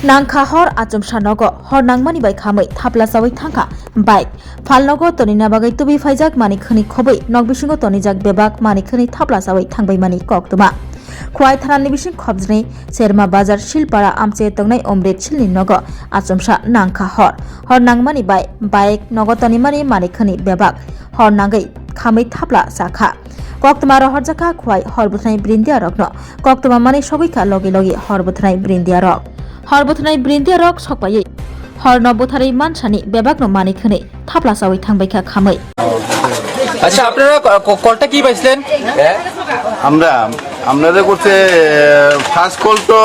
Nangkha hor achomsa nogo hor nangmani bai khamai thapla sawi thangkha bike phalnogo tonina bagai tubi faijak mani khani khobai nokbisingo tonijak bebak mani khani thapla sawi thangbai mani koktuma Khwai thanani bising khobjni Serma Bazar Shilpara amche tongnai Omrit Shilni nogo achomsa nangkha hor nangmani bai bike nogo tonimani mani khani bebak hor nangai khamai thapla sakha Koktuma hor jaka khwai hor buthnai brindia rokno koktuma mani sogoika logi logi hor buthnai brindia rok hor buthnai brindia rok sokpai hor no butharai mansani bebak no mani khani thapla sawi thangbaikha khamai আচ্ছা আপনারা কলটা কি পাইছিলেন আমরা করতে first call তো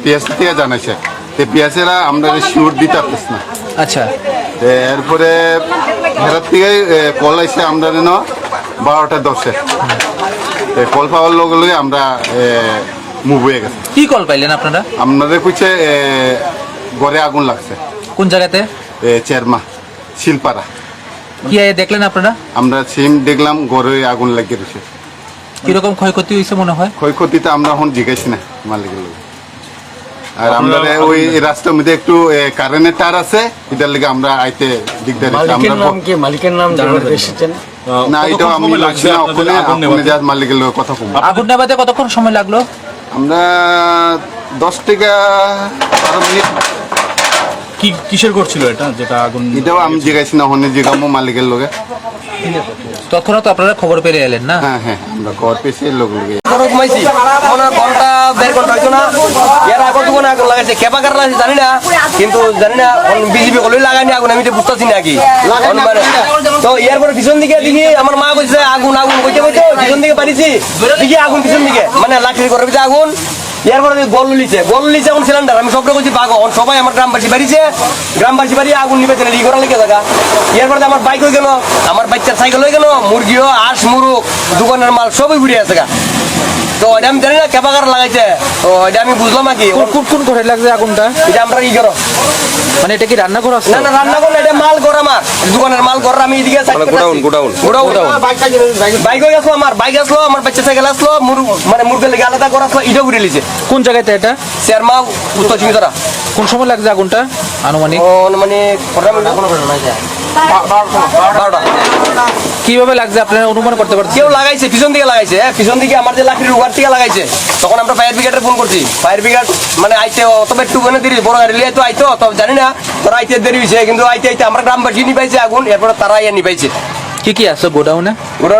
PSC থেকে জানাইছে তে পিএসসিরা আমরা শিওর দিতে পারতেছ না আচ্ছা এরপরে হেরাত থেকে কল আইছে আমরা 12:10 কল পাওয়ার লগে লগে আমরা মুভ হয়ে গেছে কি কল পাইলেন আপনারা আপনাদের কইছে ঘরে আগুন লাগছে কোন জায়গাতে চেরমা শিলপাড়া কি দেখলেন আপনারা আমরা সিম দেখলাম ঘরে আগুন লাগিয়ে রয়েছে কিরকম ক্ষয়ক্ষতি হয়েছে মনে হয় ক্ষয়ক্ষতিটা আমরা এখন জিজ্ঞাসি না মালিকের লোক আর আমরা ওই রাস্তার মধ্যে একটু কারেন্টের তার আছে এটার লেগে আমরা আইতে দিকদার মালিকের নাম এসেছেন না এটা আমি লাগছি না ওখানে আপনি যা মালিকের লোক কথা কম আগুন নেভাতে কতক্ষণ সময় লাগলো আমরা 10 থেকে 12 মিনিট কিসের করছিল এটা যেটা আগুন এটাও আমি জিজ্ঞাসি না ওখানে জিজ্ঞামো মালিকের লোকে তৎক্ষণাৎ আপনারা খবর পেয়ে এলেন না হ্যাঁ আমরা খবর পেয়েছি লোক লোকে ঘন্টা 1.5 ঘন্টা হইতো না এর আগে দোকানে আগুন লাগাইছে কেবা কার লাগাইছে জানি না কিন্তু জানি না বিজেপি কলই লাগাইনি আগুন আমি তো বুঝতেছি না কি তো এরপরে পিছন দিকে দেখি আমার মা কইছে আগুন কইতে পিছন দিকে পারিছি দেখি আগুন পিছন দিকে মানে লাঠির ঘরের ভিতরে আগুন এরপরে গল লিছে এখন সিলিন্ডার আমি সবটা কইছি পাগো সবাই আমার গ্রামবাসী বাড়ি আগুন নিবে চলে করা লেগে জায়গা এরপরে আমার বাইক হয়ে গেল আমার বাচ্চার সাইকেল হয়ে গেল মুরগিও হাঁস মুরগ দোকানের মাল সবই ঘুরে আছে গা তো এটা আমি জানি না কেবাকার লাগাইছে তো এটা আমি বুঝলাম নাকি কোন ঘরে লাগছে আগুনটা এটা আমরা কি করো মানে এটা কি রান্না করা না রান্না করলে এটা মাল ঘর আমার দোকানের মাল ঘর আমি এদিকে গোডাউন বাইক হয়ে আসলো আমার বাইক আসলো আমার বাচ্চা সাইকেল আসলো মানে মুরগের লেগে আলাদা করা আসলো এটা ঘুরে লিছে কোন জায়গাতে এটা শেরমা উত্তর সিংহরা কোন সময় লাগছে আগুনটা আনুমানিক কিভাবে লাগছে আপনারা অনুমান করতে পারছেন কেউ লাগাইছে পিছন দিকে লাগাইছে পিছন দিকে আমার যে লাঠির উগার থেকে লাগাইছে তখন আমরা ফায়ার ব্রিগেডে ফোন করছি ফায়ার ব্রিগেড মানে আইতে তবে একটু মানে দেরি বড় গাড়ি লিয়ে তো আইতো তবে জানি না তোরা আইতে দেরি হয়েছে কিন্তু আইতে আমরা গ্রামবাসী নিপাইছে আগুন এরপরে তারা ইয়ে নিপাইছে কি আছে গোডাউনে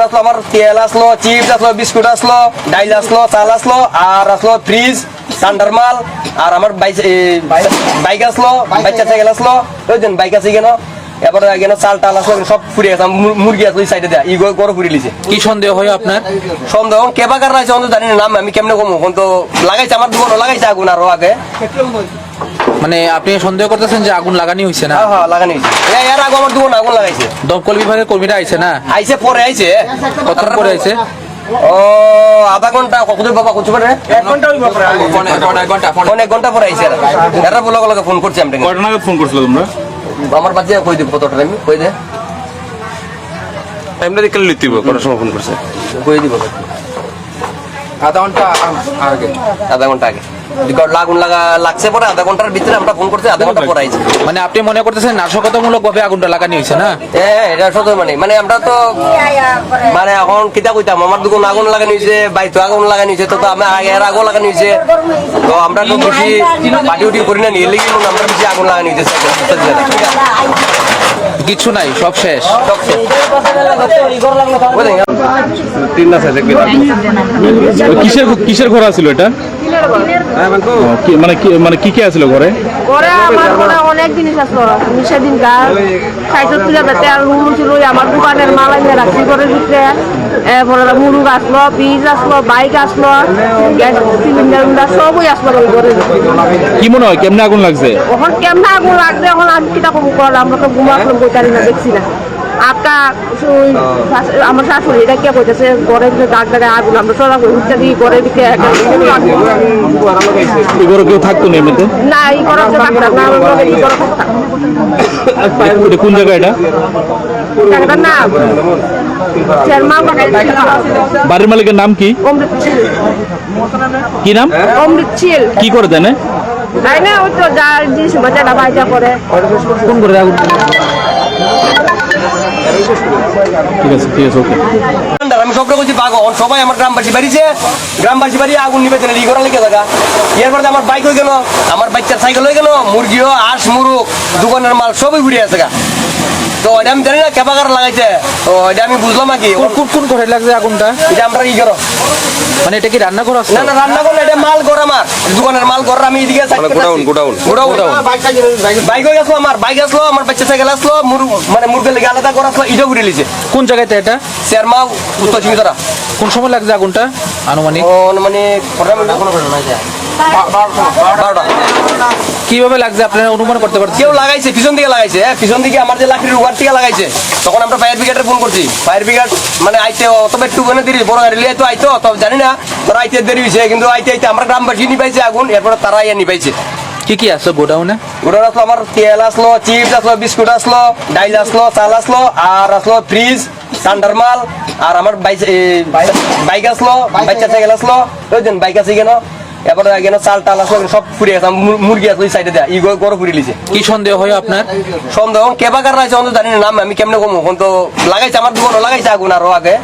আসলো আমার তেল আসলো চিপস আসলো বিস্কুট আসলো ডাইল আসলো চাল আসলো আর আসলো ফ্রিজ ঠান্ডার মাল আর আমার বাইক আসলো বাচ্চা সাইকেল আসলো বুঝছেন বাইক আছে কেন এবারে চাল টাল আসলো সব ফুরিয়ে গেছে মুরগি আসলো ওই সাইডে দেয় ই গরু ফুরিয়ে লিছে কি সন্দেহ হয় আপনার সন্দেহ কেবাকার রাইছে অন্ত জানি না নাম আমি কেমনে কমো এখন তো লাগাইছে আমার দোকানও লাগাইছে আগুন আরো আগে মানে আপনি সন্দেহ করতেছেন যে আগুন লাগানি হইছে না হ্যাঁ লাগানি হইছে এর আগে আমার দোকান আগুন লাগাইছে দমকল বিভাগের কর্মীরা আইছে না পরে আইছে কতক্ষণ পরে আইছে ও আধা ঘন্টা কত বাবা কত করে 1 ঘন্টা হইব অনেক ঘন্টা পরে আইছে এরা বলে ফোন করছি আমরা কয়টা নাগাদ ফোন করছিল তোমরা আমার বাচ্চা কই দিব কতটা টাইম কই দে টাইমটা দেখে লিখতে হবে কটার সময় ফোন করছে কই দিব আধা ঘন্টা আগে আগুন লাগছে পরে আধা ঘন্টার ভিতরে আমরা ফোন করছি আধা ঘন্টা পরে আইছি মানে আপনি মনে করতেছেন নাশকতামূলক ভাবে আগুনটা লাগানি হয়েছে না এটা সত্য মানে আমরা তো মানে এখন কিতা কইতাম আমার দোকান আগুন লাগানি হয়েছে বাইতো আগুন লাগানি হয়েছে তো আমি এর আগুন লাগানি হয়েছে তো আমরা তো বেশি পাটি উটি করি না নিয়ে লেগে আমরা বেশি আগুন লাগানি হয়েছে কিছু নাই সব শেষ কিসের ঘর আছিল এটা মানে কি আছিল ঘরে অনেক জিনিস আসলো সেদিন সাইকেল তুলে বেতে আর রুম ছিল আমার দোকানের মাল এনে রাখছি ঘরের ভিতরে মুরগ আসলো পিস আসলো বাইক আসলো গ্যাস সিলিন্ডার সবই আসলো ঘরের কি মনে হয় কেমনে আগুন লাগছে এখন কেমনে আগুন লাগছে এখন আমি কিটা কম করলাম আমরা তো ঘুমালাম বইতারি না দেখছি না আমার শাশুড়ি এটা কে কইতেছে ঘরের ভিতরে দাগ দাগে আগুন আমরা সরা উঠতে দিই ঘরের ভিতরে কেউ থাকতো না এমনিতে না এই ঘরের কোন জায়গা এটা না বাড়ির মালিকের নাম কি কি নাম অমৃত ছিল কি করে দেন তাই না ওই তো যার জিনিস বাচ্চাটা বাইজা করে কোন করে আগুন ঠিক আছে ওকে আমি সব করছি বাঘ সবাই আমার গ্রামবাসী বাড়িছে গ্রামবাসী বাড়ি আগুন নিবে ই করা লেগে থাকা এরপরে আমার বাইক হয়ে গেল আমার বাচ্চার সাইকেল হয়ে গেল মুরগিও হাঁস মুরগ দোকানের মাল সবই ঘুরে আছে গা তো এটা আমি জানি না কেপাকার লাগাইছে তো এটা আমি বুঝলাম আর কি কোন করে লাগছে আগুনটা? এটা আমরা ই করো মানে এটা কি রান্না করা আছে? না না রান্না করলে এটা মাল ঘর আমার দোকানের মাল ঘর আমি এদিকে গোডাউন বাইক হয়ে গেছিল আমার বাইক আসলো আমার বাচ্চা সাইকেল আসলো মানে মুরগের লেগে আলাদা করা আসলো ইটাও ঘুরে লিছে কোন জায়গাতে এটা? শেরমা উত্তর চিংতরা কোন সময় লাগছে আগুনটা আনুমানিক? মানে 12টা কিভাবে লাগছে আপনারা অনুমান করতে পারছেন? কেউ লাগাইছে পিছন দিকে লাগাইছে পিছন দিকে আমার যে লাকড়ির উগার থেকে লাগাইছে তখন আমরা ফায়ার ব্রিগেডে ফোন করছি ফায়ার ব্রিগেড মানে আইতে তবে একটু দেরি বড় গাড়ি লিয়ে তো আইতো তবে জানি না তোরা আইতে দেরি হয়েছে কিন্তু আইতে আমরা গ্রামবাসী নিপাইছে আগুন এরপরে তারা ইয়ে নিপাইছে কি আসলো গোডাউনে? ওটা আসলো আমার তেল আসলো চিপস আসলো বিস্কুট আসলো ডাইল আসলো চাল আসলো আর আসলো ফ্রিজ ঠান্ডার মাল আর আমার বাইক আসলো বাচ্চা সাইকেল আসলো ওই দিন বাইক আছে কেন এরপরে কেন চাল টাল আসলো সব ফুরে গেছে মুরগি আসলো ওই সাইডে দেয় ই গরু ফুরে লিছে কি সন্দেহ হয় আপনার? সন্দেহ কেবাকার রাইছে অন্ত জানি না নাম আমি কেমনে কমো এখন তো লাগাইছে আমার দোকানও লাগাইছে আগুন আরো আগে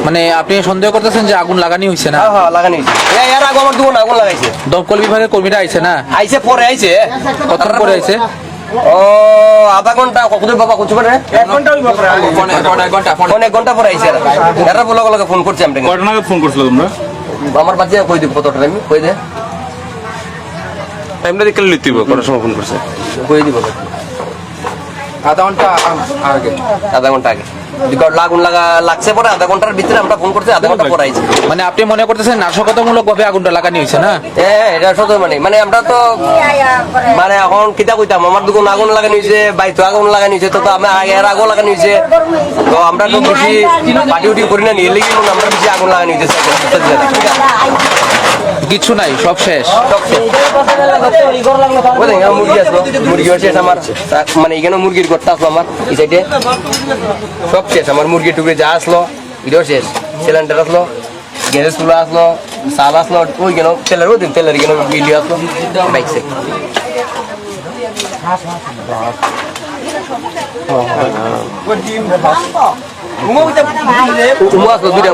মানে আপনি সন্দেহ করতেছেন যে আগুন লাগানি হয়েছে না? হ্যাঁ লাগানি এর আগে আমার দোকান আগুন লাগাইছে দমকল বিভাগের কর্মীরা আইছে না? আইছে পরে আইছে কতক্ষণ পরে আইছে? ও আধা ঘন্টা কত বাবা কত করে 1 ঘন্টা হইব অনেক ঘন্টা পরে আইছে এরা বলে ফোন করছি আমরা কয়টা নাগাদ ফোন করছিল তোমরা? আমার বাচ্চা কই দিব কত টাইম কই দে টাইমটা দেখে লিখতে হবে কটার সময় ফোন করছে কই দিব আধা ঘন্টা আগে আগুন লাগছে পরে আধা ঘন্টার ভিতরে আমরা ফোন করছি আধা ঘন্টা পরে আইছি মানে আপনি মনে করতেছেন নাশকতামূলক ভাবে আগুনটা লাগানি হয়েছে না? হ্যাঁ এটা সত্য মানে আমরা তো মানে এখন কিতা কইতাম আমার দোকান আগুন লাগানো হয়েছে বাইতো আগুন লাগানো হয়েছে তো আমি এর আগুন লাগানো হয়েছে তো আমরা তো বেশি পাটি উটি করি না নিয়ে লেগে আমরা বেশি আগুন লাগানো হয়েছে কিছু নাই, সব শেষ। মুরগি আসলো মুরগি শেষ আমার মানে এখানে মুরগির ঘরটা আসলো আমার এই সাইডে সব শেষ আমার মুরগি টুকরে যা আসলো এটাও শেষ সিলিন্ডার আসলো গ্যাস চুলা আসলো চাল আসলো ওই কেন তেলের কেন বিলি আসলো বাইক সে উমা আসলো দুইটা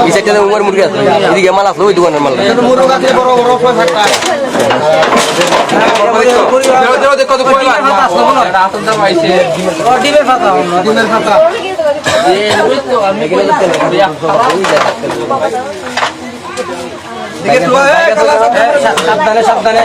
এই সাইডে উমার মুরগি আসলো এদিকে মাল আসলো ওই দোকানের মাল সাবধানে সাবধানে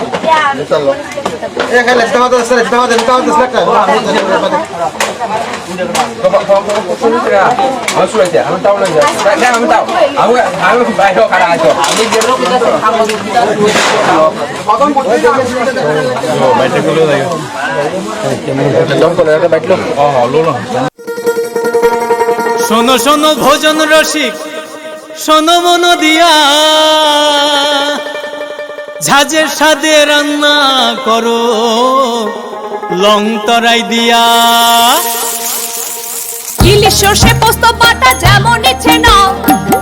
শোনো শোনো ভোজন রসিক শোনো মন দিয়া ঝাঁঝের সাদে রান্না করো লং তরাই দিয়া ইলিশ সর্ষে পোস্ত বাটা যেমন ইচ্ছে নাও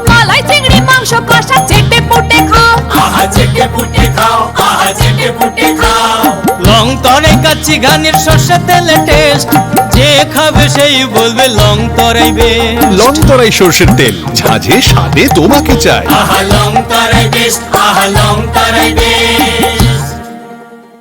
মালাই চিংড়ি মাংস কষা চেটে পুটে খাও আহা চেটে পুটে খাও আহা চেটে পুটে খাও লং তরাই কাচ্চি ঘানির সর্ষে তেলে টেস্ট যে খাবে সেই বলবে লং তরাই বেশ লং তরাই সরষের তেল ঝাঁঝে স্বাদে তোমাকে চাই আহা লং তরাই বেশ আহা লং তরাই বেশ